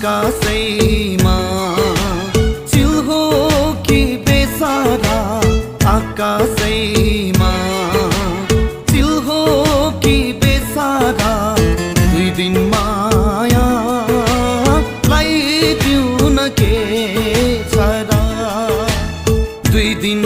आकाशैमा चिल हो कि बेसारा आकाशैमा चिल हो कि बेसारा दुई दिन मायालाई दिउन के छ र दुई दिन